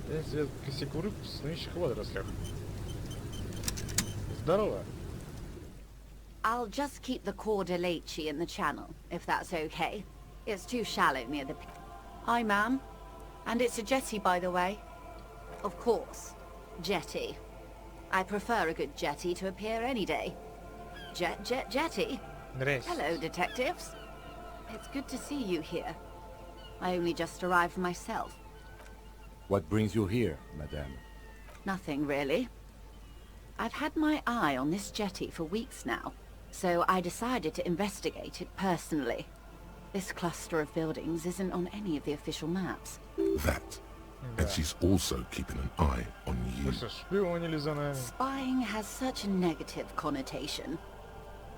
Здесь косяку рыб, снующих в водорослях. Здорово. I'll just keep the corda lacey in the channel, if that's okay. It's too shallow near the... Hi, ma'am. And it's a jetty, by the way. Of course. Jetty. I prefer a good jetty to appear any day. Jetty. Здрасте. Hello, detectives. It's good to see you here. I only just arrived myself. What brings you here, madame? Nothing, really. I've had my eye on this jetty for weeks now, so I decided to investigate it personally. This cluster of buildings isn't on any of the official maps. That. And she's also keeping an eye on you. Вы что, шпионили за нами? Spying has such a negative connotation.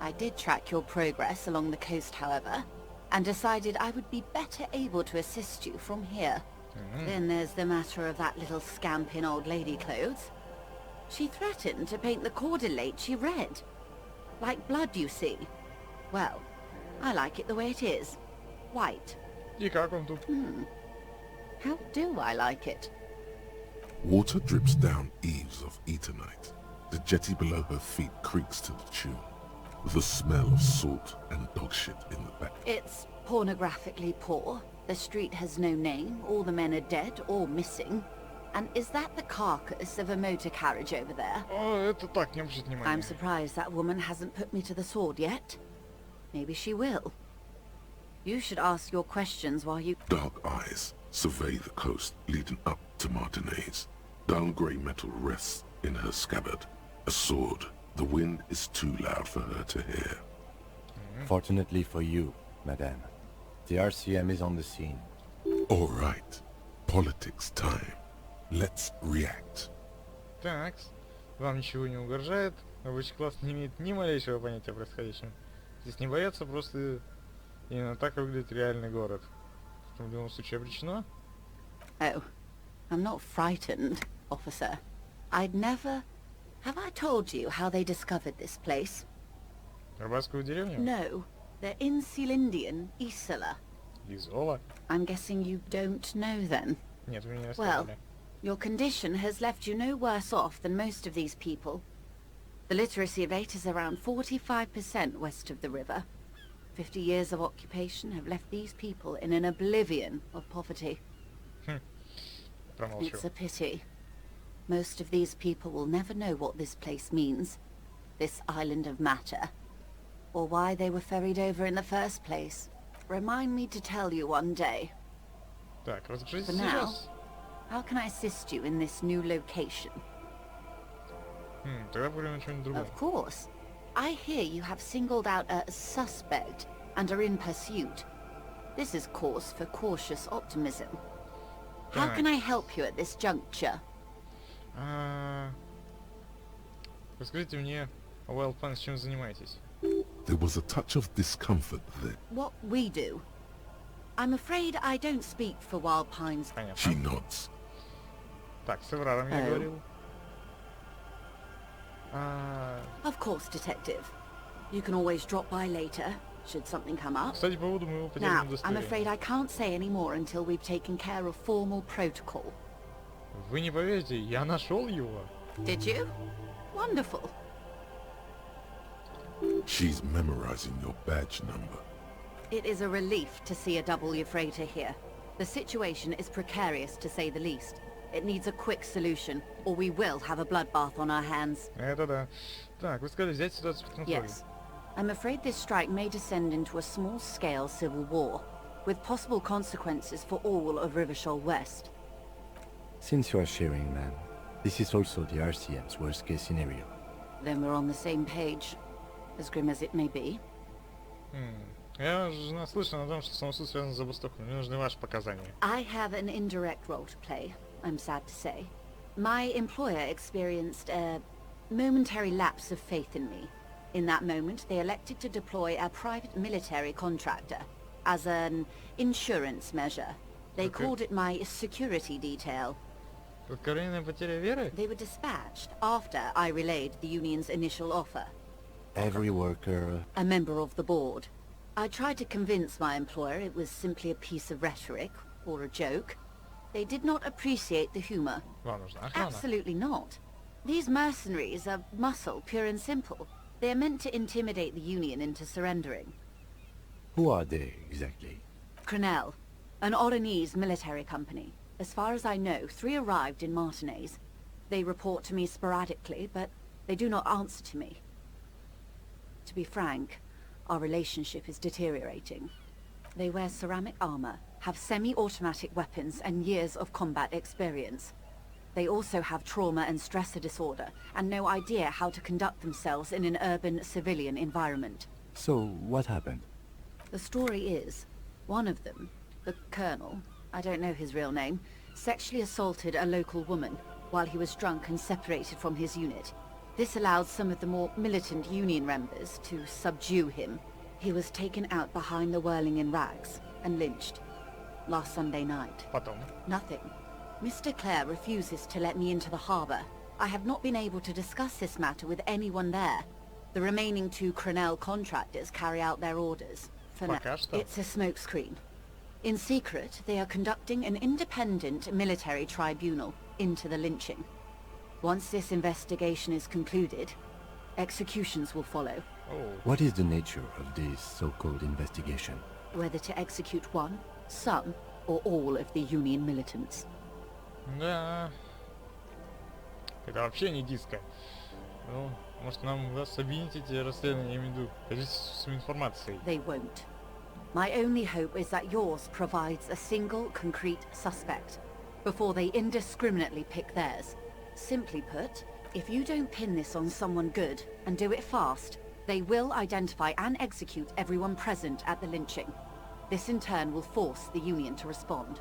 I did track your progress along the coast, however, and decided I would be better able to assist you from here. Then there's the matter of that little scamp in old lady clothes. She threatened to paint the cordelate she red. Like blood, you see. Well, I like it the way it is. White. И как он тут? How do I like it? Water drips down eaves of Eternite. The jetty below her feet creaks to the tune. The smell of salt and dog shit in the back. It's pornographically poor. The street has no name, all the men are dead or missing. And is that the carcass of a motor carriage over there? О, это так, не обращать внимания. I'm surprised that woman hasn't put me to the sword yet. Maybe she will. You should ask your questions while you... Dark eyes survey the coast leading up to Martinez. Dull grey metal rests in her scabbard. A sword. The wind is too loud for her to hear. Fortunately for you, madame, the RCM is on the scene. All right. Politics time. Let's react. Так, вам ничего не угрожает. Рабочий класс не имеет ни малейшего понятия о происходящем. Здесь не боятся, просто именно так выглядит реальный город. Что в любом случае обречено. Oh, I'm not frightened, officer. I'd never... Have I told you how they discovered this place? Рыбацкую деревню? No, they're in Celindian, Isola. Изола? I'm guessing you don't know then. Нет, вы меня не Well, рассказали. your condition has left you no worse off than most of these people. The literacy rate is around 45% west of the river. 50 years of occupation have left these people in an oblivion of poverty. Промолчу. It's a pity. Most of these people will never know what this place means, this island of matter, or why they were ferried over in the first place. Remind me to tell you one day. Так, расскажите For now, сейчас. how can I assist you in this new location? Тогда поговорим о чем-нибудь другом. Of course. I hear you have singled out a suspect and are in pursuit. This is cause for cautious optimism. How can I help you at this juncture? Расскажите мне о Wild Pants, чем занимаетесь. There was a touch of discomfort there. What we do? I'm afraid I don't speak for Wild Pines. She Понятно. nods. Так, с Эвраром я Oh. говорил. Of course, Detective. You can always drop by later, should something come up. Кстати, по поводу моего Now, потерянного I'm удостоверения. afraid I can't say any more until we've taken care of formal protocol. Вы не поверите, я нашел его. Did you? Wonderful. She's memorizing your badge number. It is a relief to see a W freighter here. The situation is precarious, to say the least. It needs a quick solution, or we will have a bloodbath on our hands. Это да. Так, вы сказали взять ситуацию под контроль. Yes. I'm afraid this strike may descend into a small-scale civil war, with possible consequences for all of Rivershoal West. Since you are sharing, ma'am, this is also the RCM's worst-case scenario. Then we're on the same page, as grim as it may be. Я же наслышан о том, что самосуд связан с забастовкой. Мне нужны ваши показания. I have an indirect role to play, I'm sad to say. My employer experienced a momentary lapse of faith in me. In that moment, they elected to deploy a private military contractor as an insurance measure. They Okay. called it my security detail. Откровенная потеря веры? They were dispatched after I relayed the union's initial offer. Every worker... A member of the board. I tried to convince my employer it was simply a piece of rhetoric, or a joke. They did not appreciate the humor. Вам нужна охрана. Absolutely not. These mercenaries are muscle, pure and simple. They are meant to intimidate the Union into surrendering. Who are they, exactly? Crenel, an Oranese military company. As far as I know, 3 arrived in Martinez. They report to me sporadically, but they do not answer to me. To be frank, our relationship is deteriorating. They wear ceramic armor, have semi-automatic weapons and years of combat experience. They also have trauma and stressor disorder, and no idea how to conduct themselves in an urban civilian environment. So, what happened? The story is, one of them, the Colonel, I don't know his real name, sexually assaulted a local woman while he was drunk and separated from his unit. This allowed some of the more militant Union members to subdue him. He was taken out behind the whirling in rags and lynched last Sunday night. Потом. Nothing. Mr. Clare refuses to let me into the harbor. I have not been able to discuss this matter with anyone there. The remaining 2 Crenel contractors carry out their orders. For now, Пока что. it's a smokescreen. In secret, they are conducting an independent military tribunal into the lynching. Once this investigation is concluded, executions will follow. Oh. What is the nature of this so-called investigation? Whether to execute one, some, or all of the Union militants. Да. Это вообще не диско. Ну, может нам удастся объединить эти расследования, я имею в виду, количеством информации. They won't. My only hope is that yours provides a single, concrete suspect, before they indiscriminately pick theirs. Simply put, if you don't pin this on someone good, and do it fast, they will identify and execute everyone present at the lynching. This in turn will force the Union to respond.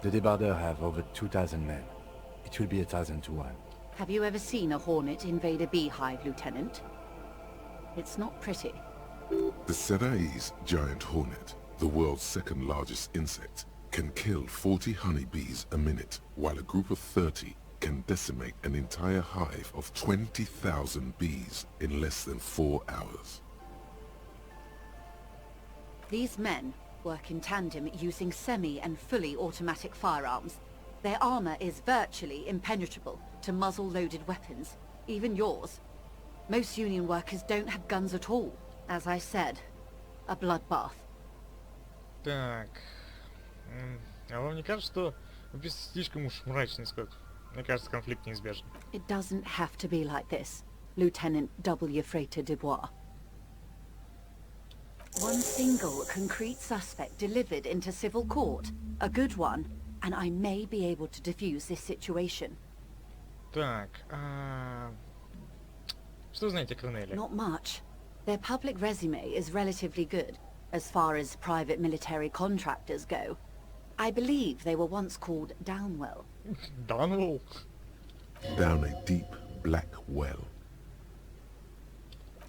The débardeurs have over 2,000 men. It will be 1,000 to 1. Have you ever seen a hornet invade a beehive, Lieutenant? It's not pretty. The Seraï's giant hornet, the world's 2nd largest insect, can kill 40 honeybees a minute, while a group of 30 can decimate an entire hive of 20,000 bees in less than 4 hours. These men work in tandem using semi and fully automatic firearms. Their armor is virtually impenetrable to muzzle-loaded weapons, even yours. Most Union workers don't have guns at all. As I said, a bloodbath. Так. А вам не кажется, что описывается слишком уж мрачный исход? Мне кажется, конфликт неизбежен. It doesn't have to be like this, Lieutenant W. Frater Dubois. One single concrete suspect delivered into civil court, a good one, and I may be able to defuse this situation. Так, что знаете о Кронеле? Not much. Their public resume is relatively good, as far as private military contractors go. I believe they were once called Downwell. Данвелл? Down a deep, black well.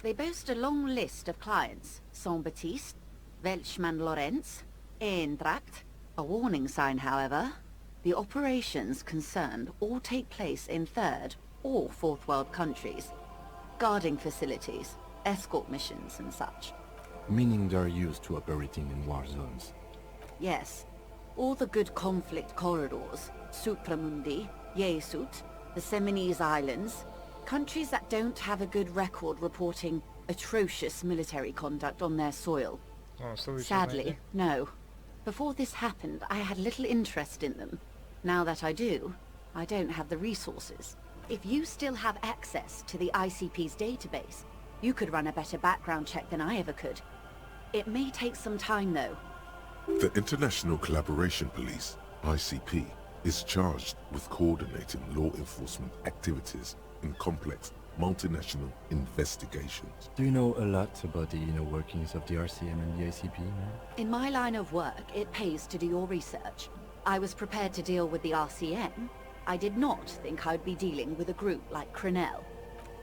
They boast a long list of clients. Saint-Baptiste, Welchman-Lorenz, Eintracht. A warning sign, however. The operations concerned all take place in 3rd or 4th world countries. Guarding facilities, escort missions and such. Meaning they're used to operating in war zones. Yes. All the good conflict corridors, Supramundi, Yesut, the Seminese Islands, countries that don't have a good record reporting atrocious military conduct on their soil. О, что вы еще Sadly, знаете? no. Before this happened, I had little interest in them. Now that I do, I don't have the resources. If you still have access to the ICP's database, you could run a better background check than I ever could. It may take some time, though. The International Collaboration Police, ICP, is charged with coordinating law enforcement activities in complex multinational investigations. Do you know a lot about the inner workings of the RCM and the ICP, man? In my line of work, it pays to do your research. I was prepared to deal with the RCM. I did not think I'd be dealing with a group like Crenel.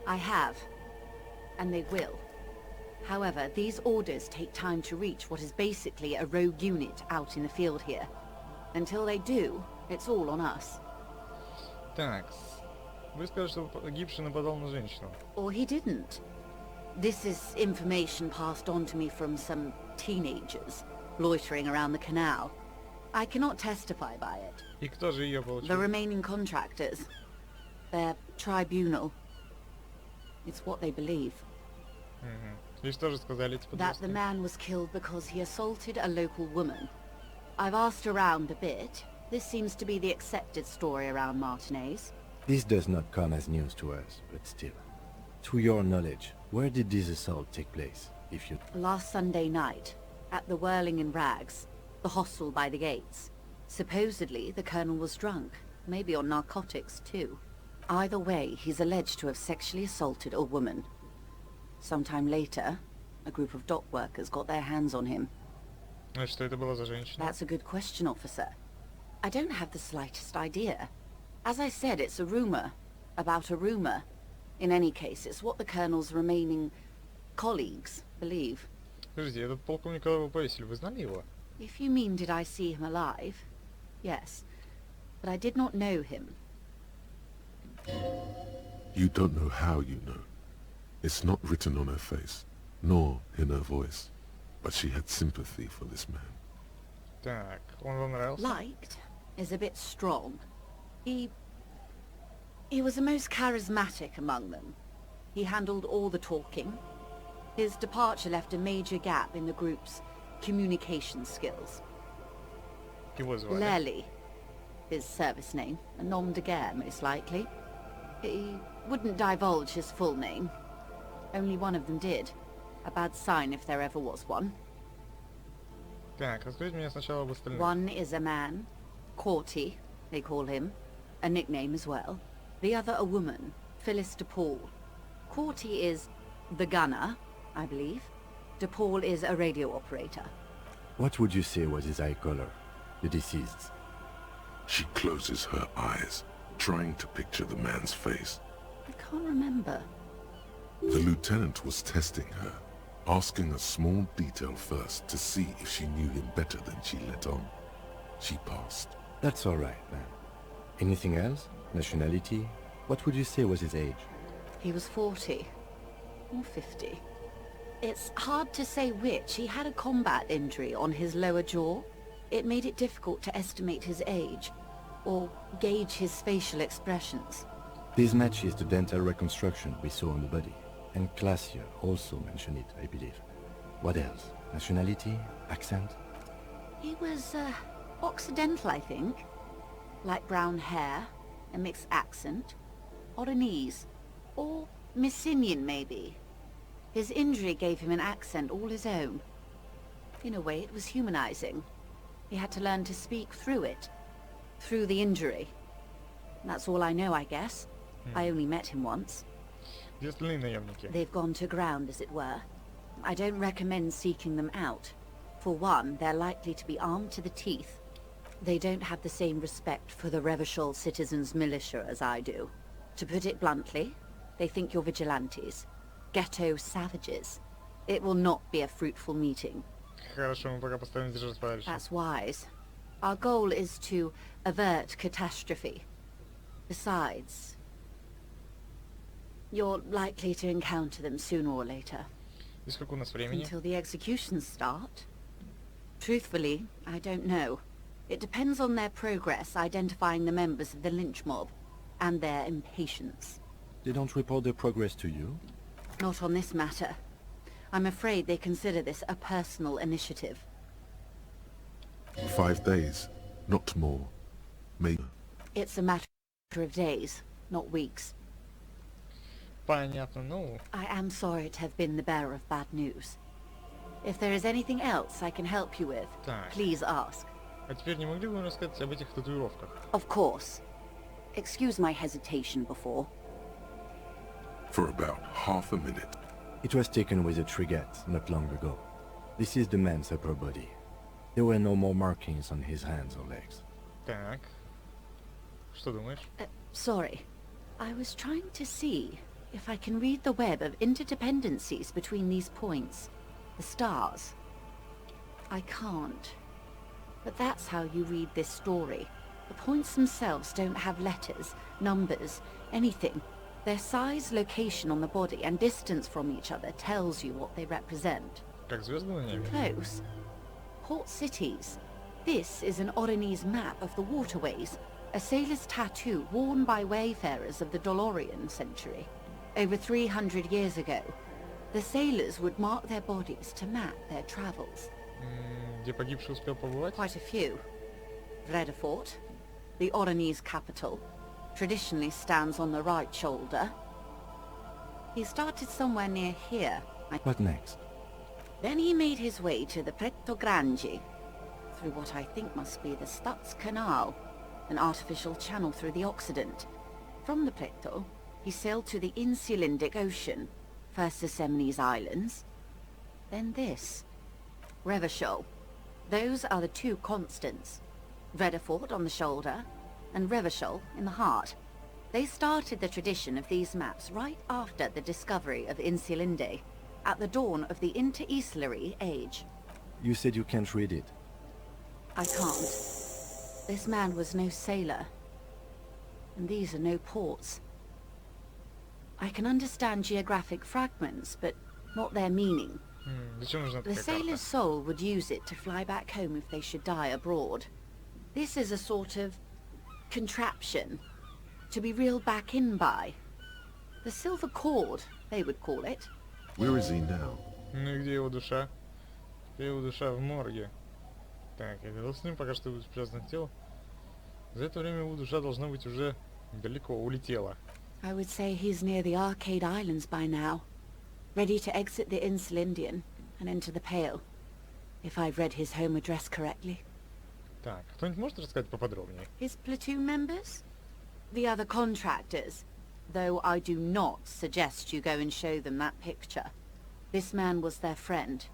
I have, and they will. However, these orders take time to reach what is basically a rogue unit out in the field here. Until they do, it's all on us. Так, вы сказали, что погибший нападал на женщину. Or he didn't. This is information passed on to me from some teenagers loitering around the canal. I cannot testify by it. И кто же ее The получил? remaining contractors. Their tribunal. It's what they believe. И что же сказали эти That the подростки? man was killed because he assaulted a local woman. I've asked around a bit. This seems to be the accepted story around Martinez. This does not come as news to us, but still. To your knowledge, where did this assault take place, if you... Last Sunday night, at the Whirling in Rags, the hostel by the gates. Supposedly, the colonel was drunk, maybe on narcotics too. Either way, he's alleged to have sexually assaulted a woman. Sometime later, a group of dock workers got their hands on him. А что это была за женщина? That's a good question, officer. I don't have the slightest idea. As I said, it's a rumor. About a rumor. In any case, it's what the colonel's remaining colleagues believe. Подожди, этот полковник, которого вы повесили, вы знали его? If you mean did I see him alive? Yes. But I did not know him. You don't know how you know. It's not written on her face, nor in her voice. But she had sympathy for this man. Так, он вам нравился? Liked is a bit strong. He was the most charismatic among them. He handled all the talking. His departure left a major gap in the group's communication skills. Его звали? Lely, his service name, a nom de guerre most likely. He wouldn't divulge his full name. Only one of them did. A bad sign if there ever was one. Так, расскажите мне сначала об остальных. One is a man, Corty, they call him, a nickname as well. The other a woman, Phyllis DePaul. Corty is the gunner, I believe. DePaul is a radio operator. What would you say was his eye color, the deceased's? She closes her eyes, trying to picture the man's face. I can't remember. The lieutenant was testing her, asking a small detail first to see if she knew him better than she let on. She passed. That's all right, man. Anything else? Nationality? What would you say was his age? He was 40. Or 50. It's hard to say which. He had a combat injury on his lower jaw. It made it difficult to estimate his age, or gauge his facial expressions. This matches the dental reconstruction we saw on the body. And Classier also mentioned it, I believe. What else? Nationality? Accent? He was, Occidental, I think. Light brown hair, a mixed accent, Oronese, or Messinian maybe. His injury gave him an accent all his own. In a way, it was humanizing. He had to learn to speak through it, through the injury. That's all I know, I guess. I only met him once. Где остальные наемники? They've gone to ground, as it were. I don't recommend seeking them out. For one, they're likely to be armed to the teeth. They don't have the same respect for the Revachol citizens' militia as I do. To put it bluntly, they think you're vigilantes. Ghetto savages. It will not be a fruitful meeting. Хорошо, мы пока поставим держаться подальше. That's wise. Our goal is to avert catastrophe. Besides, you're likely to encounter them sooner or later. И сколько у нас времени? Until the executions start? Truthfully, I don't know. It depends on their progress identifying the members of the lynch mob, and their impatience. They don't report their progress to you? Not on this matter. I'm afraid they consider this a personal initiative. 5 days, not more. Maybe. It's a matter of days, not weeks. Понятно, ну... I am sorry to have been the bearer of bad news. If there is anything else I can help you with, Так. please ask. А теперь не могли бы вы рассказать об этих татуировках? Of course. Excuse my hesitation before. For about half a minute. It was taken with a Trigat not long ago. This is the man's upper body. There were no more markings on his hands or legs. Так. Что думаешь? Sorry. I was trying to see if I can read the web of interdependencies between these points. The stars. I can't. But that's how you read this story. The points themselves don't have letters, numbers, anything. Their size, location on the body, and distance from each other tells you what they represent. Как звезды на небе? Close. Port cities. This is an Oronese map of the waterways, a sailor's tattoo worn by wayfarers of the Dolorian century. Over 300 years ago, the sailors would mark their bodies to map their travels. Где погибший успел побывать? Quite a few. Vredefort, the Oronese capital, traditionally stands on the right shoulder. He started somewhere near here. What next? Then he made his way to the Pretto Grande, through what I think must be the Stutz Canal, an artificial channel through the Occident. From the Pretto, he sailed to the Insulindic Ocean, first the Semines Islands, then this. Revachol. Those are the two constants. Vredefort on the shoulder, and Revachol in the heart. They started the tradition of these maps right after the discovery of Insulinde, at the dawn of the Inter-Islary Age. You said you can't read it. I can't. This man was no sailor. And these are no ports. I can understand geographic fragments, but not their meaning. Зачем нужна The такая sailor's карта? soul would use it to fly back home if they should die abroad. This is a sort of contraption to be reeled back in by. The silver cord, they would call it. Where is he now? Ну и где его душа? Где его душа? В морге. Так, я говорил с ним, пока что будет привязан к телу. За это время его душа должна быть уже далеко, улетела. I would say he's near the Arcade Islands by now, ready to exit the Insulindian and enter the Pale, if I've read his home address correctly. Так, кто-нибудь может рассказать поподробнее? His platoon members? The other contractors, though I do not suggest you go and show them that picture. This man was their friend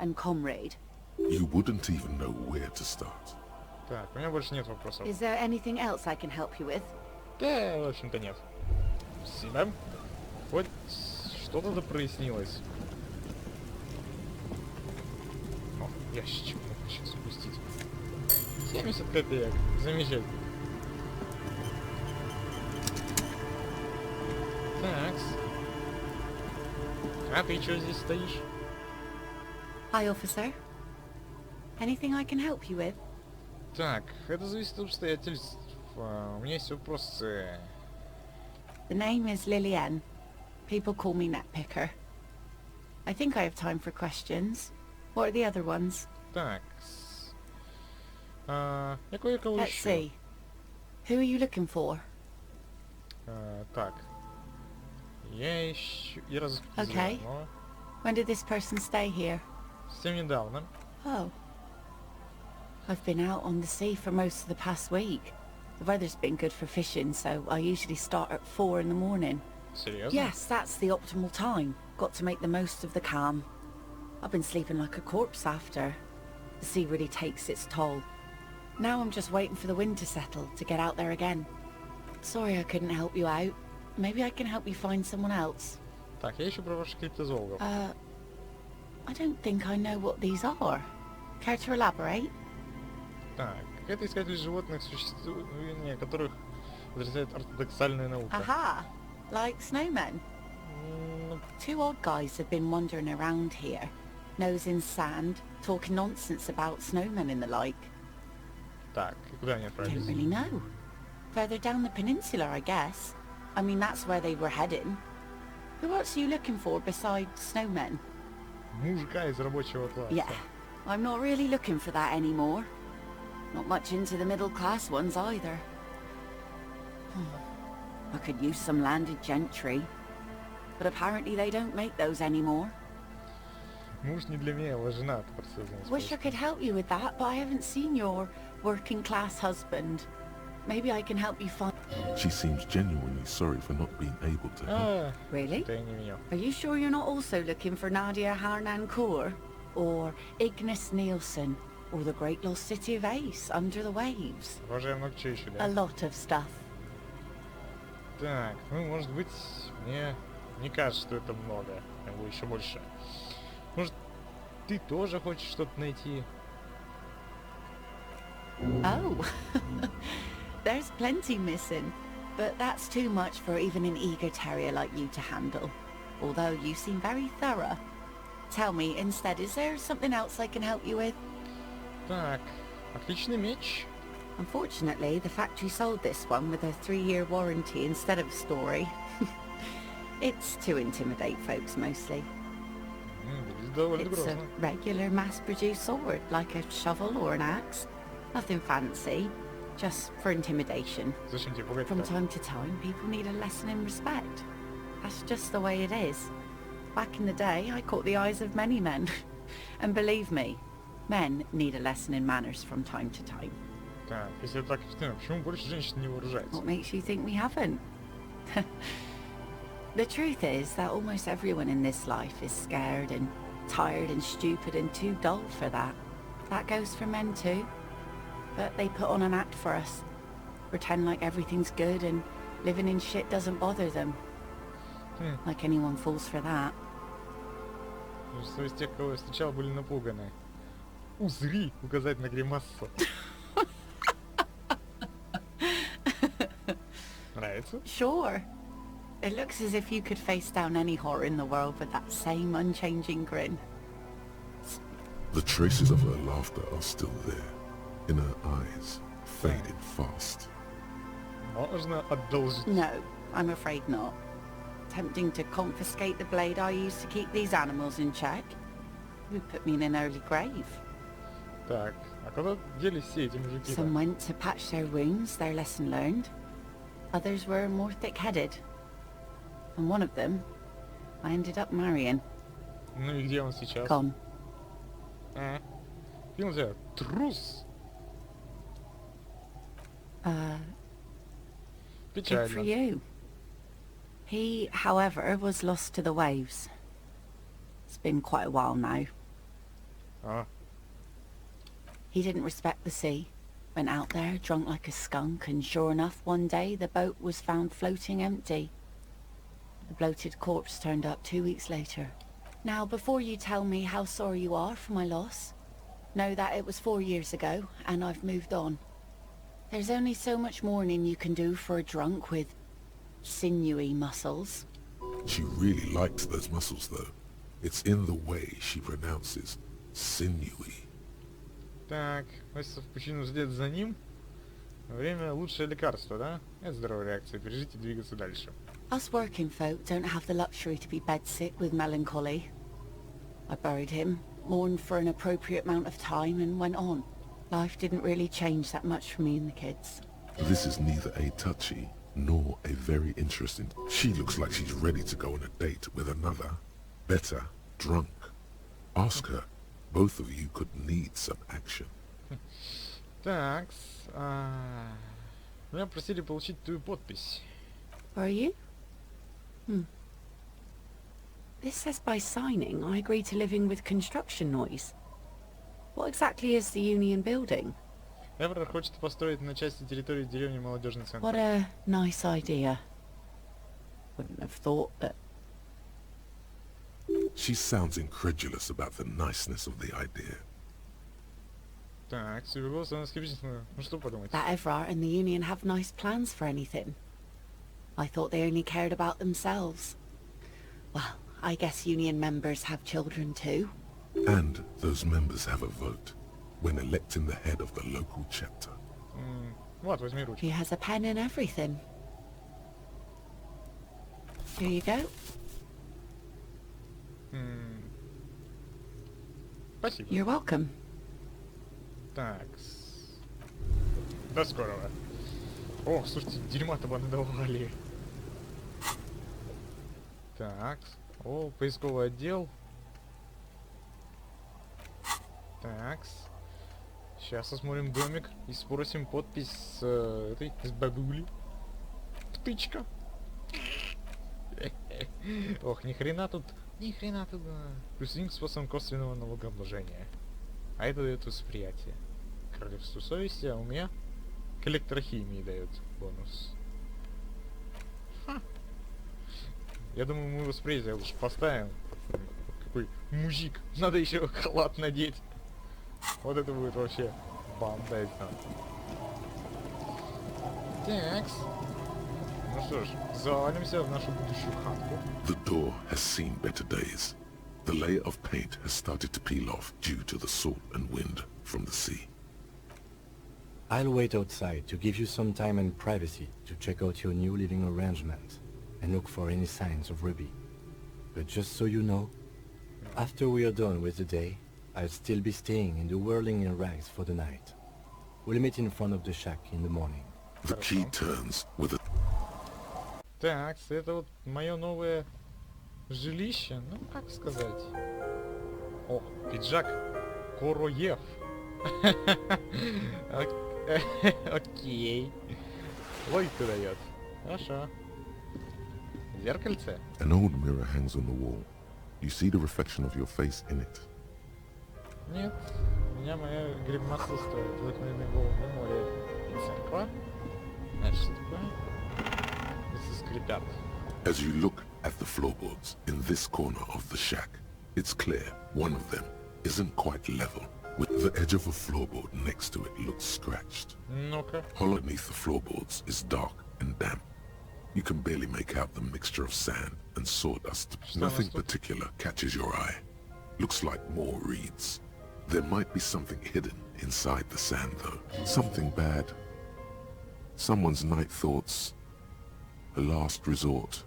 and comrade. You wouldn't even know where to start. Так, у меня больше нет вопросов. Is there anything else I can help you with? Да, в общем-то нет. Спасибо. Хоть что-то прояснилось. О, ящичек можно сейчас упустить. 70 копеек. Замечательно. Такс. А ты чё здесь стоишь? Hi, officer. Anything I can help you with? Так, это зависит от обстоятельств. У меня есть вопросы. The name is Lillian. People call me Netpicker. I think I have time for questions. What are the other ones? Так. Я кое-кого Let's ищу. see. Who are you looking for? Так. Я ищу... Я Okay. но When did this person stay here? совсем недавно. Oh. I've been out on the sea for most of the past week. The weather's been good for fishing, so I usually start at 4 in the morning. Серьезно? Yes, that's the optimal time. Got to make the most of the calm. I've been sleeping like a corpse after. The sea really takes its toll. Now I'm just waiting for the wind to settle to get out there again. Sorry I couldn't help you out. Maybe I can help you find someone else. Так, я ищу про ваших криптозоологов. I don't think I know what these are. Care to elaborate? Так, это искатель животных, существование которых отрицает ортодоксальная наука. Aha! Like snowmen? Ну, Two odd guys have been wandering around here, nose in sand, talking nonsense about snowmen and the like. так, и куда они Don't отправились? really know. Further down the peninsula, I guess. I mean, that's where they were heading. Who else are you looking for besides snowmen? Мужика из рабочего класса. Yeah, I'm not really looking for that anymore. Not much into the middle class ones either. I could use some landed gentry. But apparently they don't make those anymore. Муж не для меня, его жена. Wish I could help you with that, but I haven't seen your working class husband. Maybe I can help you find... She seems genuinely sorry for not being able to help. Really? Это я не видел. Are you sure you're not also looking for Nadia Harnancourt? Or Ignis Nielsen? Or the great lost city of Ace, Under the Waves? Похоже, я много чего ищу, A да? lot of stuff. Так, ну, может быть, мне не кажется, что это много. Как бы еще больше. Может, ты тоже хочешь что-то найти? Oh, there's plenty missing, but that's too much for even an eager terrier like you to handle. Although you seem very thorough. Tell me, instead, is there something else I can help you with? Так, Отличный меч. Unfortunately, the factory sold this one with a 3-year warranty instead of a story. It's to intimidate folks mostly. Выглядит довольно It's a грозно. regular mass-produced sword, like a shovel or an axe. Nothing fancy, just for intimidation. Зачем тебе пугать From так? time to time, people need a lesson in respect. That's just the way it is. Back in the day, I caught the eyes of many men. And believe me, men need a lesson in manners from time to time. Так, если это так эффективно, почему больше женщин не вооружается? What makes you think we haven't? The truth is that almost everyone in this life is scared and tired and stupid and too dull for that. That goes for men too. But they put on an act for us. Pretend like everything's good and living in shit doesn't bother them. Like anyone falls for that. Большинство из тех, кого я встречал, были напуганы. Узри! Указать на гримассу. Нравится? Sure. It looks as if you could face down any horror in the world with that same unchanging grin. The traces of her laughter are still there, in her eyes, faded fast. Можно одолжить. No, I'm afraid not. Tempting to confiscate the blade I used to keep these animals in check. It would put me in an early grave. Так, а куда делись все эти мужики? Some went to patch their wounds, their lesson learned. Others were more thick-headed. And one of them, I ended up marrying. Ну и где он сейчас? Gone. А? Видел тебя? Трус! Good for Печально. you. He, however, was lost to the waves. It's been quite a while now. А, He didn't respect the sea. Went out there, drunk like a skunk, and sure enough, one day the boat was found floating empty. The bloated corpse turned up 2 weeks later. Now, before you tell me how sorry you are for my loss, know that it was 4 years ago, and I've moved on. There's only so much mourning you can do for a drunk with sinewy muscles. She really liked those muscles, though. It's in the way she pronounces sinewy. так, броситься в пучину вслед за ним. Время лучшее лекарство, да? Это здоровая реакция. Пережить и двигаться дальше. Us working folk don't have the luxury to be bedsick with melancholy. I buried him, mourned for an appropriate amount of time, and went on. Life didn't really change that much for me and the kids. This is neither a touchy nor a very interesting. She looks like she's ready to go on a date with another, better, drunk. Ask her. Both of you could need some action. Так, меня просили получить твою подпись. Were you? This says by signing I agree to living with construction noise. What exactly is the Union building? Эврор хочет построить на части территории деревни молодежный центр. What a nice idea. Wouldn't have thought that. She sounds incredulous about the niceness of the idea. Так, судя голоса, она скептична. Ну что подумать? That Evrart and the Union have nice plans for anything. I thought they only cared about themselves. Well, I guess Union members have children too. And those members have a vote when electing the head of the local chapter. Вот, возьми ручку. He has a pen and everything. Here you go. Спасибо. You're welcome. Так. До скорого. О, слушайте, дерьма-то надавали. Так. О, поисковый отдел. Так. Сейчас осмотрим домик и спросим подпись с этой, с бабули. Птычка. Ох, ни хрена тут. Плюс один способ косвенного налогообложения. А это дает восприятие. Королевство совести, а у меня к электрохимии дает бонус. Ха. Я думаю, мы восприятие лучше поставим. Какой мужик. Надо еще халат надеть. Вот это будет вообще бомбезно. Такс. Ну что ж, завалимся в нашу будущую хатку. The door has seen better days. The layer of paint has started to peel off due to the salt and wind from the sea. I'll wait outside to give you some time and privacy to check out your new living arrangement and look for any signs of Ruby. But just so you know, after we are done with the day, I'll still be staying in the whirling in rags for the night. We'll meet in front of the shack in the morning. The key turns with a... Так, это вот мое новое жилище. Ну, как сказать? О, пиджак Короев. Окей. Логику дает. Хорошо. Зеркальце? An old mirror hangs on the wall. You see the reflection of your face in it. Нет. Меня моя гримаса стоит. Выкновенный голову море и церква. Значит, что такое? Если скрипят. As you look at the floorboards in this corner of the shack, it's clear one of them isn't quite level, with the edge of a floorboard next to it looks scratched. Ну-ка. Hollow beneath the floorboards is dark and damp. You can barely make out the mixture of sand and sawdust. Nothing particular catches your eye. Looks like more reeds. There might be something hidden inside the sand though. Something bad. Someone's night thoughts. A last resort.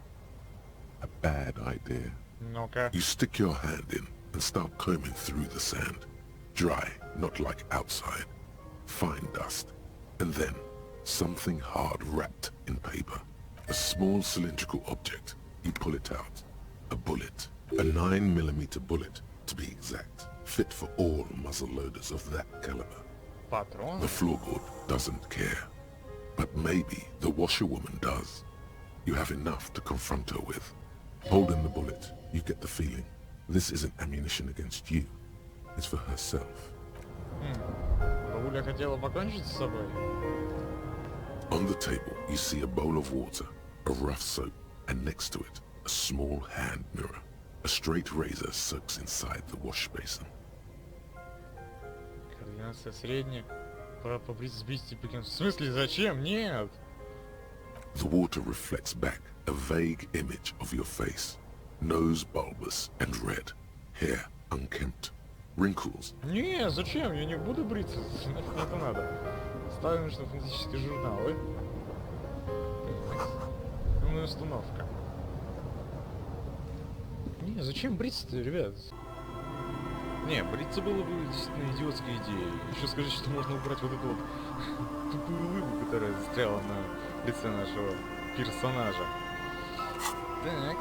A bad idea. Ну-ка. You stick your hand in and start combing through the sand. Dry, not like outside. Fine dust. And then, something hard wrapped in paper. A small cylindrical object. You pull it out. A bullet. A 9mm bullet, to be exact. Fit for all muzzle loaders of that caliber. Патрон. The floorboard doesn't care. But maybe the washerwoman does. You have enough to confront her with. Holding the bullet, you get the feeling this isn't ammunition against you. It's for herself. Бабуля хотела покончить с собой. On the table, you see a bowl of water, a rough soap, and next to it, a small hand mirror. A straight razor soaks inside the wash basin. Координация средняя. Пора побриться, сбить и покинуть. В смысле, зачем? Нет! The water reflects back a vague image of your face. Nose bulbous and red. Hair unkempt. Wrinkles. Не, зачем? Я не буду бриться. Нафиг мне это надо. Ставим научно-фантастические журналы. Умная установка. Не, зачем бриться-то, ребят? Не, бриться было бы действительно идиотской идеей. Еще скажите, что можно убрать вот эту вот тупую улыбку, которая застряла на лице нашего персонажа. Так,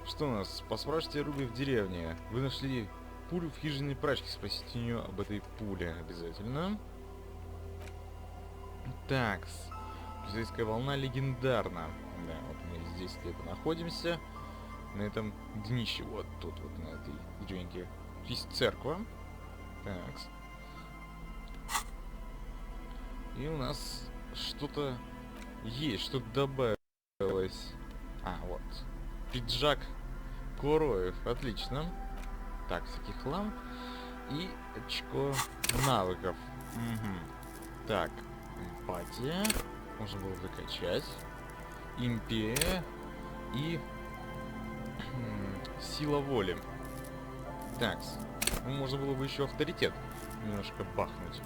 что у нас? Поспрашивайте Руби в деревне. Вы нашли пулю в хижине прачки. Спросите у нее об этой пуле обязательно. Так, полицейская волна легендарна. Да, вот мы здесь где-то находимся. На этом днище, вот тут вот на этой деревеньке. Есть церковь. Так. И у нас что-то есть, что-то добавилось. А, вот. Пиджак Короев. Отлично. Так, всякий хлам. И очко навыков. Угу. Так, эмпатия. Можно было закачать. Империя. И сила воли. Так, ну, можно было бы еще авторитет немножко бахнуть.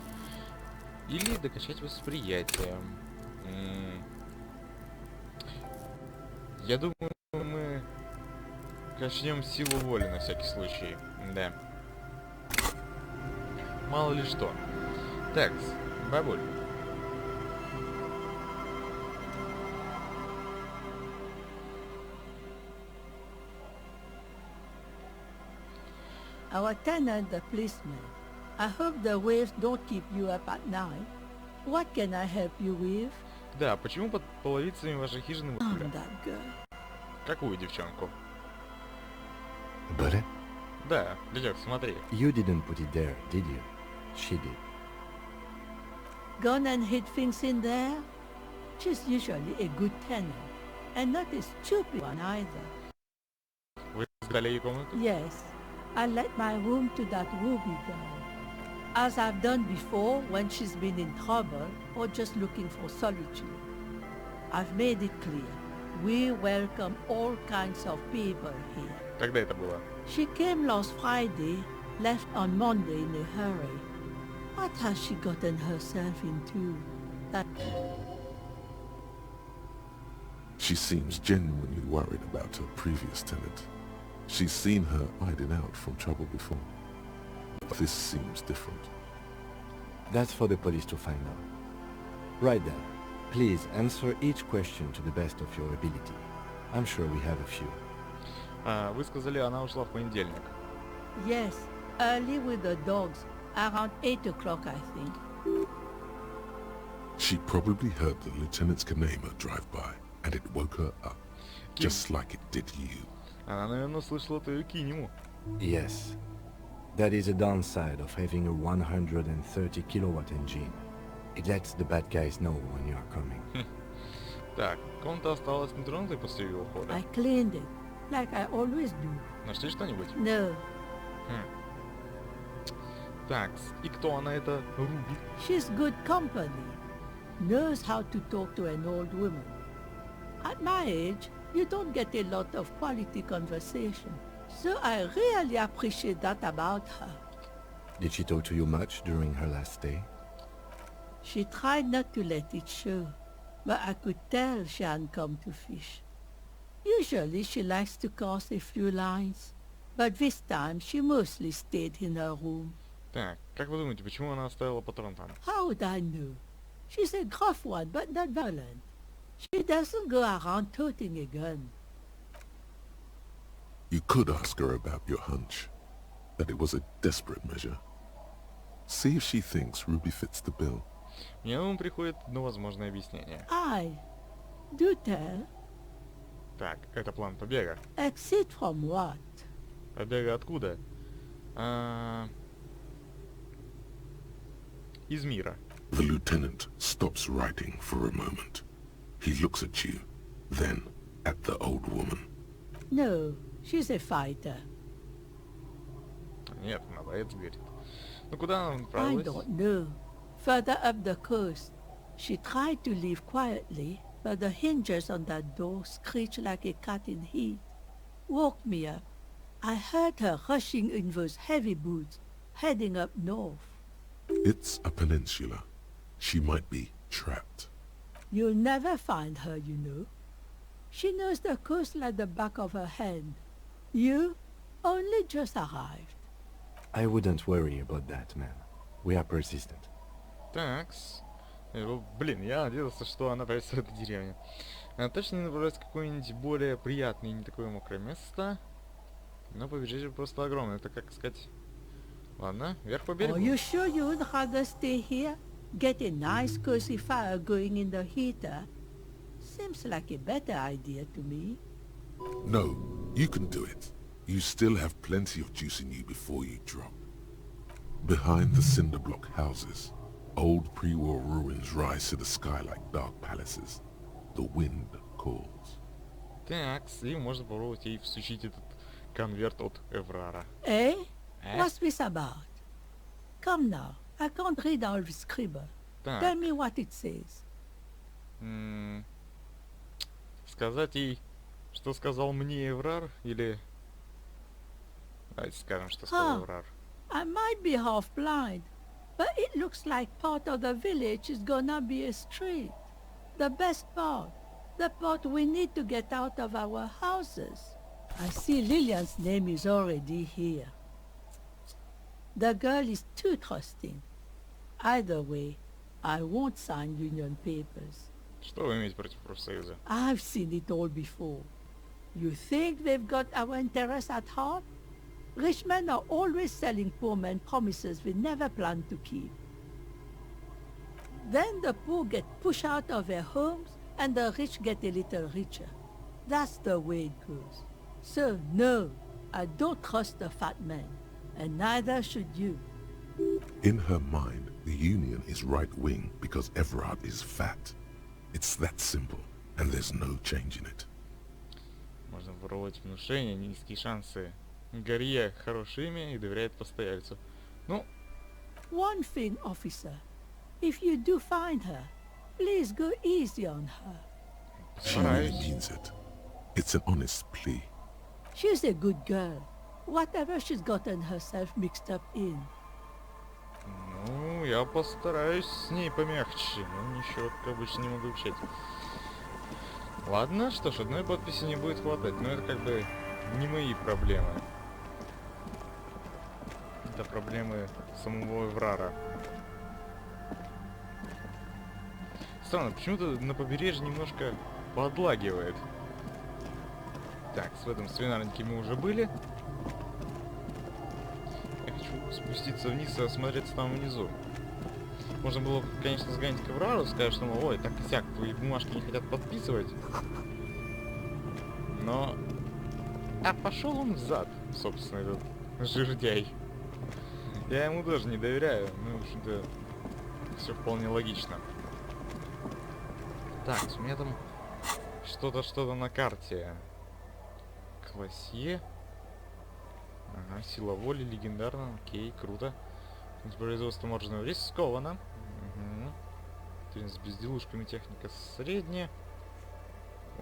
Или докачать восприятие. Я думаю, мы качнем силу воли на всякий случай. Да. Мало ли что. Так, бабуль. Our tenant, the policeman. I hope the waves don't keep you up at night. What can I help you with? Да, почему под половицами вашей хижины пуля? That girl. Какую девчонку? Bullet? Да, дядек, смотри. You didn't put it there, did you? She did. Gone and hid things in there? She's usually a good tenant, and not a stupid one either. Вы сдали ей комнату? Yes, I let my room to that Ruby girl. As I've done before when she's been in trouble or just looking for solitude. I've made it clear. We welcome all kinds of people here. Когда это было? She came last Friday, left on Monday in a hurry. What has she gotten herself into? That She seems genuinely worried about her previous tenant. She's seen her hiding out from trouble before. But this seems different. That's for the police to find out. Right then, please answer each question to the best of your ability. I'm sure we have a few. Вы сказали, она ушла в понедельник. yes, early with the dogs, around 8 o'clock, I think. She probably heard the Lieutenant's Kanema drive by, and it woke her up, just like it did you. Она, наверное, слышала твою кинему. Yes. That is a downside of having a 130 kilowatt engine. It lets the bad guys know when you are coming. Так, комната осталась нетронутой после ее ухода. I cleaned it, like I always do. Нашли что-нибудь? No, Так, и кто она, эта Руби? she's good company. Knows how to talk to an old woman. At my age, you don't get a lot of quality conversation. So I really appreciate that about her. Did she talk to you much during her last stay? She tried not to let it show, but I could tell she hadn't come to fish. Usually she likes to cast a few lines, but this time she mostly stayed in her room. Так, как вы думаете, почему она оставила патрон там? How would I know? She's a gruff one, but not violent. She doesn't go around toting a gun. You could ask her about your hunch, that it was a desperate measure. See if she thinks Ruby fits the bill. Мне на ум приходит одно возможное объяснение. I do tell. Так, это план побега. Exit from what? Побега откуда? Из мира. The lieutenant stops writing for a moment. He looks at you, then at the old woman. No, she's a fighter. Нет, она боец, говорит. Ну куда она I направилась? don't know. Further up the coast. She tried to leave quietly, but the hinges on that door screeched like a cat in heat. Woke me up. I heard her rushing in those heavy boots, heading up north. It's a peninsula. She might be trapped. You'll never find her, you know. She knows the coast like the back of her hand. You only just arrived. I wouldn't worry about that, man. We are persistent. Такс. Блин, я надеялся, что она появится в этой деревне. Точно не направляется в какое-нибудь более приятное и не такое мокрое место. Но побережье просто огромное. Это как сказать... Ладно, вверх по берегу. Are you sure you would rather stay here? Get a nice cozy fire going in the heater? Seems like a better idea to me. No, you can do it. You still have plenty of juice in you before you drop. Behind the cinder block houses, old pre-war ruins rise to the sky like dark palaces. The wind calls. Такс, и можно попробовать ей всучить этот конверт от Эврара. Eh? What's this about? Come now, I can't read all this scribble. Так, Tell me what it says. сказать ей, что сказал мне Эврар, или... Давайте скажем, что сказал Huh. Эврар. I might be half blind, but it looks like part of the village is gonna be a street. The best part. The part we need to get out of our houses. I see Lillian's name is already here. The girl is too trusting. Either way, I won't sign union papers. Что вы имеете против профсоюза? I've seen it all before. You think they've got our interests at heart? Rich men are always selling poor men promises they never plan to keep. Then the poor get pushed out of their homes and the rich get a little richer. That's the way it goes. So no, I don't trust the fat man, and neither should you. In her mind, the Union is right-wing because Everard is fat. It's that simple, and there's no change in it. Можно попробовать внушение, низкие шансы. Гарье хорошее имя и доверяет постояльцу. Ну, One thing, officer. If you do find her, please go easy on her. She really постараюсь. means it. It's an honest plea. She's a good girl. Whatever she's gotten herself mixed up in. Ну, Ну, я постараюсь с ней помягче, но ничего, как обычно, не могу общать. Ладно, что ж, одной подписи не будет хватать, но это как бы не мои проблемы. Это проблемы самого Эврара. Странно, почему-то на побережье немножко подлагивает. Так, в этом свинарнике мы уже были. Я хочу спуститься вниз и осмотреться там внизу. Можно было, конечно, сгонять к Эврару, сказать, что, мол, ой, так и сяк, твои бумажки не хотят подписывать. Но... А пошел он взад, собственно, этот жердяй. Я ему даже не доверяю. Ну, в общем-то, все вполне логично. Так, у меня там что-то на карте. Классье. Ага, сила воли, легендарно. Окей, круто. Производство мороженого рискованно. Угу. С безделушками техника средняя.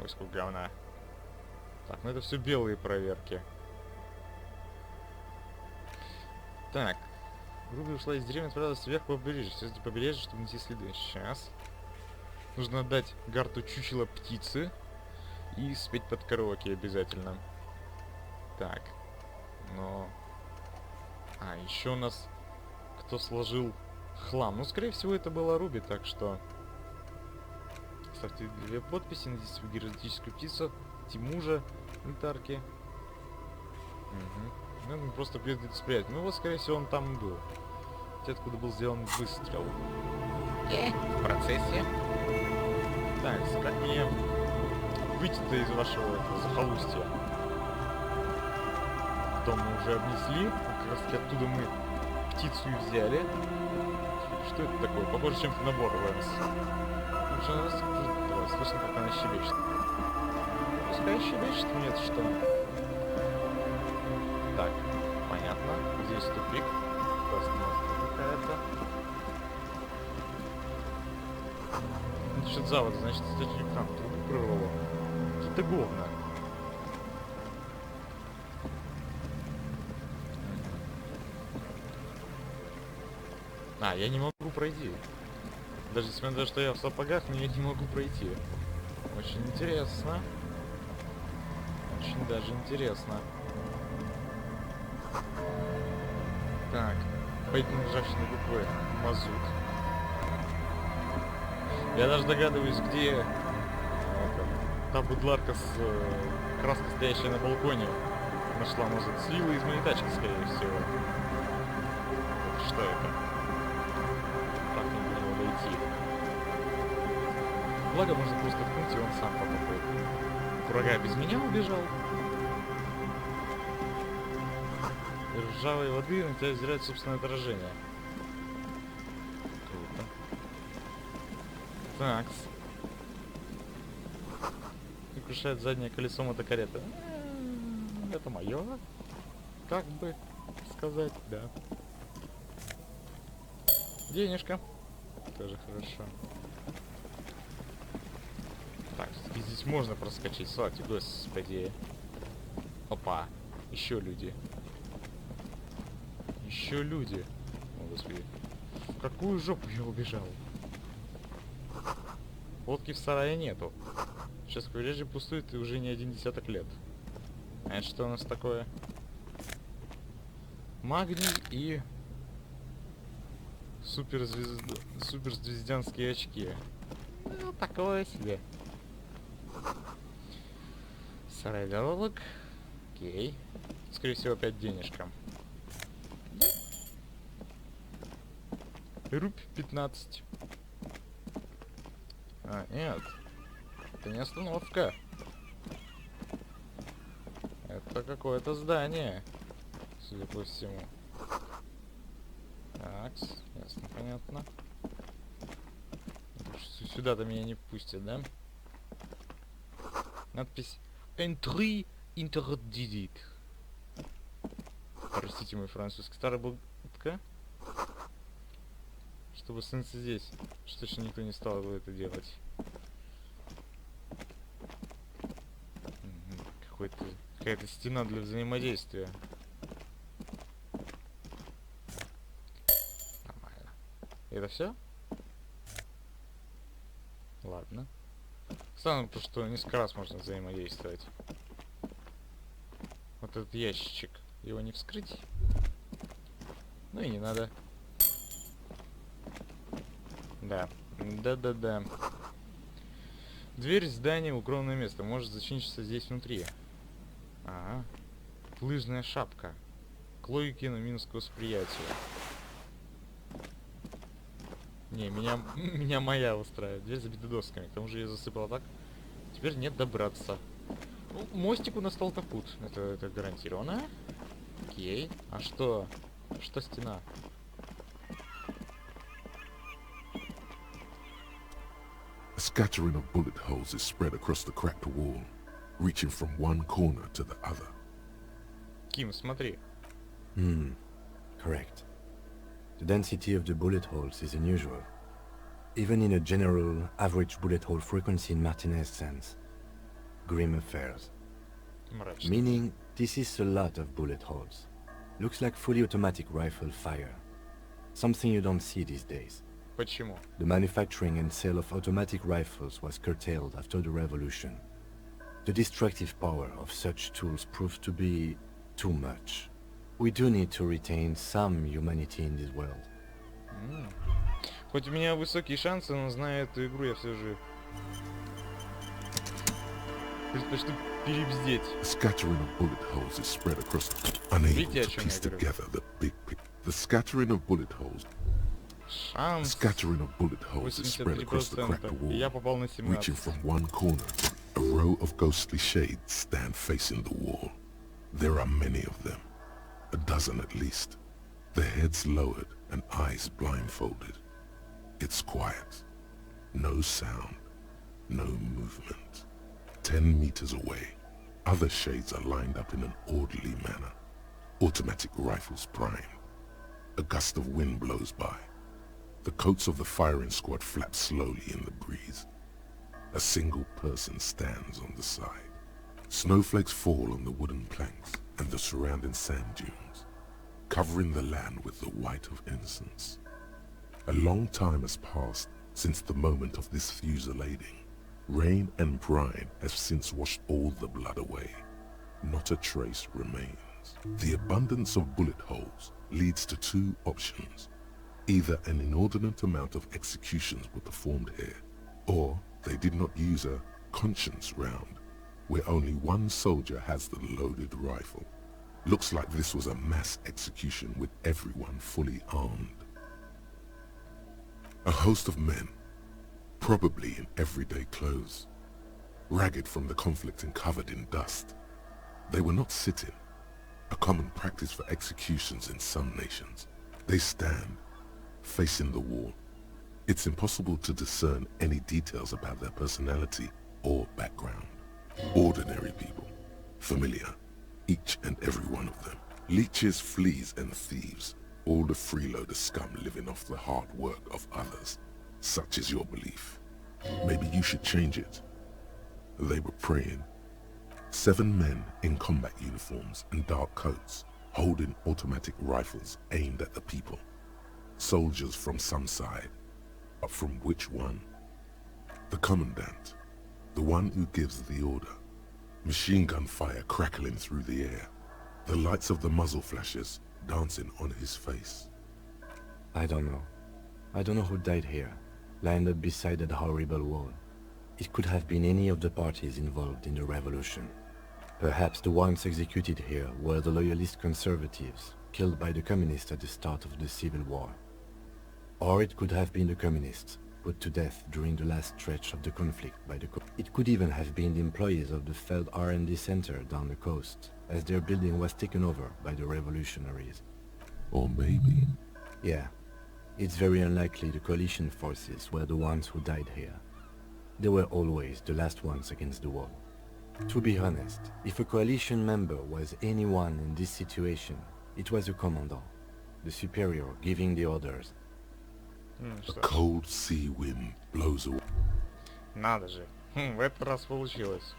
Ой, сколько говна. Так, ну это все белые проверки. Так. Руби ушла из деревни, отправилась вверх по побережью. Сейчас до побережья, чтобы найти следы. Сейчас. Нужно отдать Гарту чучело птицы. И спеть под караоке обязательно. Так. Но... А, еще у нас... Кто сложил хлам. Ну, скорее всего, это была Руби, так что... Ставьте 2 подписи, найдите героическую птицу. Тимужа, инвентарки. Угу. Ну, он просто где-то спрятать. Ну, вот, скорее всего, он там был. Хотя откуда был сделан выстрел. В процессе. Так, как мне выйти-то из вашего захолустья? Дом мы уже обнесли. Как раз таки оттуда мы птицу и взяли. Что это такое? Похоже чем-то на Borderlands. Лучше она раз слышно, как она щебечет. Пускай щебечет, нет, что. Так, понятно. Здесь тупик. Остановка какая-то. Что-то завод, значит, источник там трубу прорвало. Какие-то говна. А, я не могу пройти. Даже несмотря на то, что я в сапогах, но я не могу пройти. Очень интересно. Очень даже интересно. Так. Поэтому ржавчины буквы мазут. Я даже догадываюсь, где та будларка с краской, стоящая на балконе, нашла мазут. Слила из моей тачки, скорее всего. Вот что это? Так не до него дойти. Благо, можно просто ткнуть, и он сам потопает. Врага без меня убежал. Ржавой воды на тебя взирает собственное отражение. Круто. Такс. Украшает заднее колесо мотокарета. Это мое. Как бы сказать, да. Денежка. Тоже хорошо. Так, здесь можно проскочить. Славьте, господи. Опа. Еще люди. Еще люди. О, господи. В какую жопу я убежал? Водки в сарае нету. Сейчас побережье пустует и уже не 1 десяток лет. А это что у нас такое? Магний и... суперзвездянские очки. Ну, такое себе. Сарай для лодок. Окей. Скорее всего, опять денежка. Рубь 15. А, нет. Это не остановка. Это какое-то здание. Судя по всему. Так, ясно, понятно. Сюда-то меня не пустят, да? Надпись Entry interdit. Простите мой французский. Старая будка. Чтобы сниться здесь. Что точно никто не стал бы это делать. Какая-то стена для взаимодействия. Нормально. Это все? Ладно. Странно, потому что несколько раз можно взаимодействовать. Вот этот ящичек. Его не вскрыть. Ну и не надо. Да. Да-да-да. Дверь здания, укромное место. Может зачиниться здесь внутри. Ага. Лыжная шапка. К логике на минус к восприятию. Не, меня моя устраивает. Дверь забита досками. К тому же я засыпала так. Теперь нет добраться. Ну, мостик у нас толкопут. Это гарантированно. Окей. А что? Что стена? A scattering of bullet holes is spread across the cracked wall, reaching from one corner to the other. Ким, смотри. Correct. The density of the bullet holes is unusual. Even in a general, average bullet hole frequency in Martinez's sense. Grim affairs. Мрачно. Meaning, this is a lot of bullet holes. Looks like fully automatic rifle fire. Something you don't see these days. Почему? The manufacturing and sale of automatic rifles was curtailed after the revolution. The destructive power of such tools proved to be too much. We do need to retain some humanity in this world. Хоть у меня высокие шансы, но зная эту игру, я все же предпочту перебздеть. A scattering of bullet holes is spread across, unable Видите, о to чем piece я говорю? together the big picture. The scattering of bullet holes. A Шанс scattering of bullet holes is spread across the cracked 83%. wall, И я попал на reaching 17. from one corner. A row of ghostly shades stand facing the wall. There are many of them, a dozen at least, their heads lowered and eyes blindfolded. It's quiet. No sound. No movement. 10 meters away, other shades are lined up in an orderly manner. Automatic rifles primed. A gust of wind blows by. The coats of the firing squad flap slowly in the breeze. A single person stands on the side. Snowflakes fall on the wooden planks and the surrounding sand dunes, covering the land with the white of innocence. A long time has passed since the moment of this fusillading. Rain and brine have since washed all the blood away. Not a trace remains. The abundance of bullet holes leads to two options. Either an inordinate amount of executions were performed here, or they did not use a conscience round, where only one soldier has the loaded rifle. Looks like this was a mass execution with everyone fully armed. A host of men, probably in everyday clothes, ragged from the conflict and covered in dust. They were not sitting, a common practice for executions in some nations. They stand, facing the wall. It's impossible to discern any details about their personality or background. Ordinary people, familiar, each and every one of them. Leeches, fleas, and thieves, all the freeloader scum living off the hard work of others. Such is your belief. Maybe you should change it. They were praying. 7 men in combat uniforms and dark coats, holding automatic rifles aimed at the people. Soldiers from some side, but from which one? The commandant, the one who gives the order. Machine gun fire crackling through the air, the lights of the muzzle flashes dancing on his face. I don't know. I don't know who died here, lined up beside that horrible wall. It could have been any of the parties involved in the revolution. Perhaps the ones executed here were the loyalist conservatives, killed by the communists at the start of the Civil War. Or it could have been the communists, put to death during the last stretch of the conflict by the It could even have been the employees of the failed R&D center down the coast, as their building was taken over by the revolutionaries. Or maybe... Yeah, it's very unlikely the coalition forces were the ones who died here. They were always the last ones against the wall. To be honest, if a coalition member was anyone in this situation, it was a commandant, the superior giving the orders. A Что ж, cold sea wind blows away. надо же. В этот раз получилось.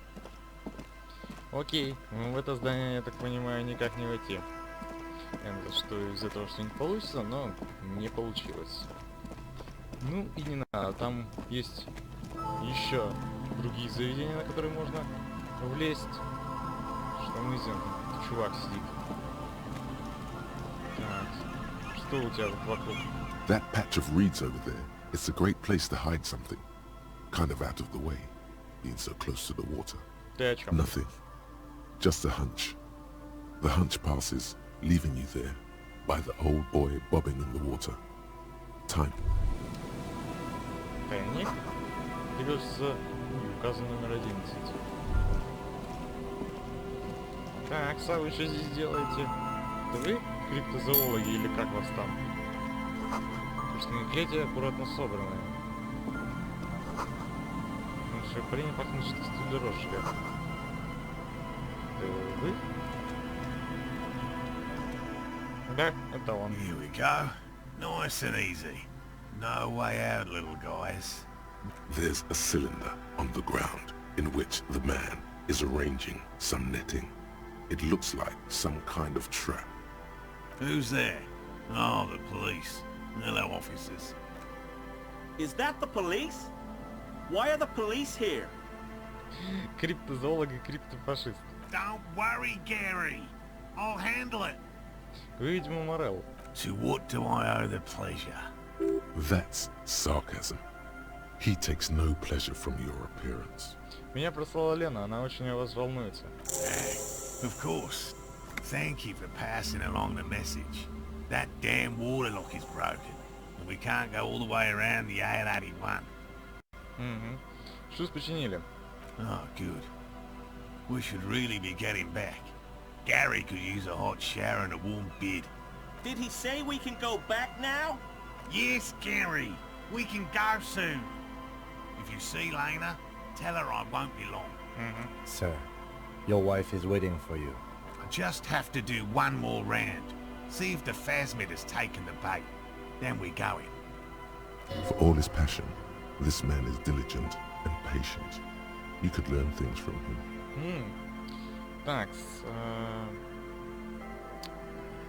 Окей, в это здание, я так понимаю, никак не войти. Я надеюсь, что из этого что-нибудь получится, но не получилось. Ну и не надо, там есть еще другие заведения, на которые можно влезть. Что мы видим? Чувак сидит. Так, что у тебя тут вокруг? That patch of reeds over there, it's a great place to hide something. Kind of out of the way, being so close to the water. Ты о чем? Nothing. Just a hunch. The hunch passes, leaving you there, by the old boy bobbing in the water. Time. Тайник? Ты идешь за указан номер 11. Так, Са, вы что здесь делаете? Это вы криптозоологи или как вас там? Потому что наклейки аккуратно собраны. Наша парень пахнет что-то дорожка. Это вы? Да, это он. Here we go. Nice and easy. No way out, little guys. There's a cylinder on the ground in which the man is arranging some netting. It looks like some kind of trap. Who's there? Oh, the police. Hello, officers. Is that the police? Why are the police here? Криптозоолог и криптофашист. Don't worry, Gary. I'll handle it. Вы, видимо, Морел. To what do I owe the pleasure? That's sarcasm. He takes no pleasure from your appearance. Меня прислала Лена, она очень о вас волнуется. Of course. Thank you for passing along the message. That damn waterlock is broken, and we can't go all the way around the 881. Угу. Шлюз починили. Oh, good. We should really be getting back. Gary could use a hot shower and a warm bed. Did he say we can go back now? Yes, Gary. We can go soon. If you see Lena, tell her I won't be long. Sir, your wife is waiting for you. I just have to do one more round. See if the phasmid has taken the bait. Then we're going. For all his passion, this man is diligent and patient. You could learn things from him. Так,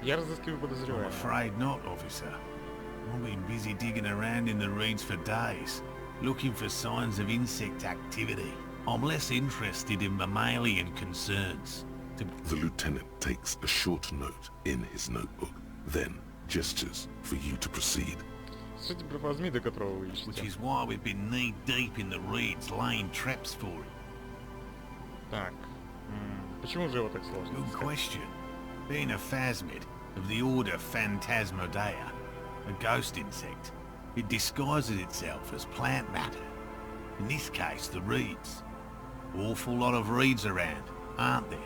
я разыскиваю I'm подозреваемого. afraid not, officer. I've been busy digging around in the reeds for days, looking for signs of insect activity. I'm less interested in mammalian concerns. The lieutenant takes a short note in his notebook, then gestures for you to proceed. Судя про плазмида, которого вы Which ищете. is why we've been knee-deep in the reeds laying traps for him. Так, почему же его так сложно Good искать? question. Being a phasmid of the order Phantasmodea, a ghost insect, it disguises itself as plant matter. In this case, the reeds. Awful lot of reeds around, aren't there?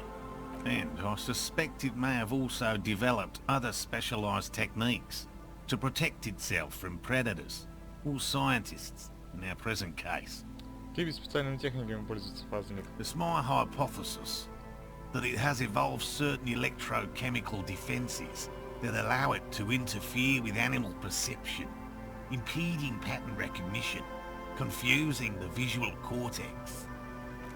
And I suspect it may have also developed other specialized techniques to protect itself from predators, or scientists, in our present case. Какими специальными техниками пользуется плазмид? It's my hypothesis that it has evolved certain electrochemical defenses that allow it to interfere with animal perception, impeding pattern recognition, confusing the visual cortex.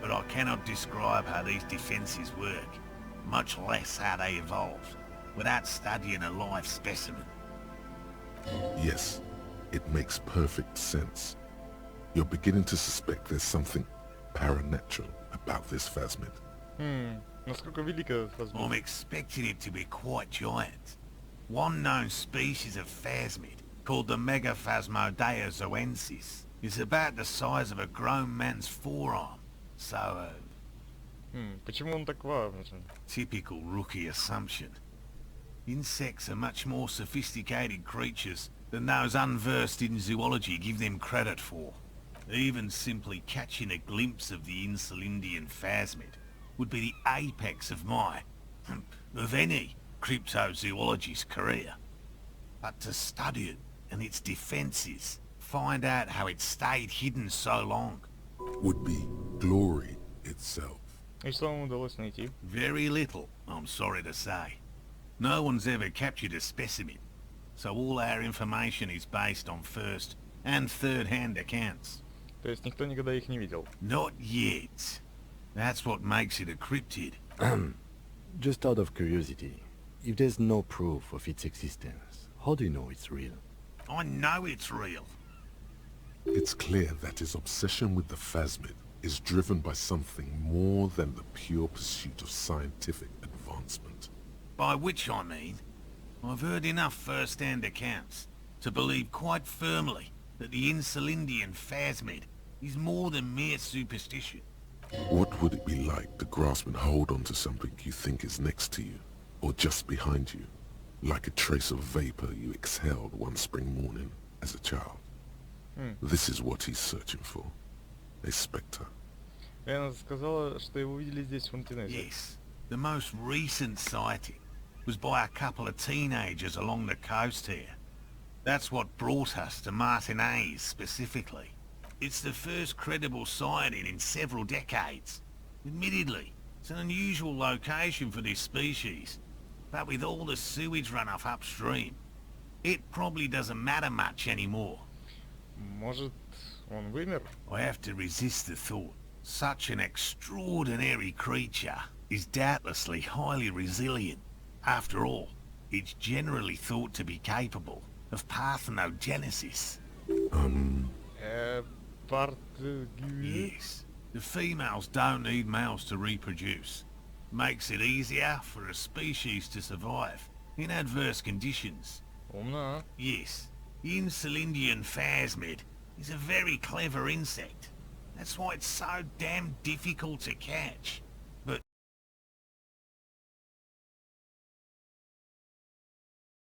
But I cannot describe how these defenses work, much less how they evolved, without studying a live specimen. Yes, it makes perfect sense. You're beginning to suspect there's something paranatural about this phasmid. Насколько велик этот I'm плазмид? expecting it to be quite giant. One known species of phasmid, called the Megaphasmodea zoensis, is about the size of a grown man's forearm. So, Почему он так важен? typical rookie assumption. Insects are much more sophisticated creatures than those unversed in zoology give them credit for. Even simply catching a glimpse of the Insulindian phasmid would be the apex of my, of any, cryptozoologist's career. But to study it and its defenses, find out how it stayed hidden so long. Would be glory itself. И что вам удалось найти? Very little, I'm sorry to say. No one's ever captured a specimen, so all our information is based on first and third-hand accounts. То есть никто никогда их не видел. Not yet. That's what makes it a cryptid. Just out of curiosity, if there's no proof of its existence, how do you know it's real? I know it's real. It's clear that his obsession with the phasmid is driven by something more than the pure pursuit of scientific advancement. By which I mean, I've heard enough first-hand accounts to believe quite firmly that the Insulindian phasmid is more than mere superstition. What would it be like to grasp and hold onto something you think is next to you, or just behind you, like a trace of vapor you exhaled one spring morning as a child? This is what he's searching for. A spectre. Энна сказала, что его видели здесь в Монтенезе. Yes, the most recent sighting was by a couple of teenagers along the coast here. That's what brought us to Martinez specifically. It's the first credible sighting in several decades. Admittedly, it's an unusual location for this species, but with all the sewage runoff upstream, it probably doesn't matter much anymore. Может, он вымер? I have to resist the thought. Such an extraordinary creature is doubtlessly highly resilient. After all, it's generally thought to be capable of parthenogenesis. Yes. The females don't need males to reproduce. Makes it easier for a species to survive in adverse conditions. Умно. Yes. The Insulindian phasmid is a very clever insect. That's why it's so damn difficult to catch.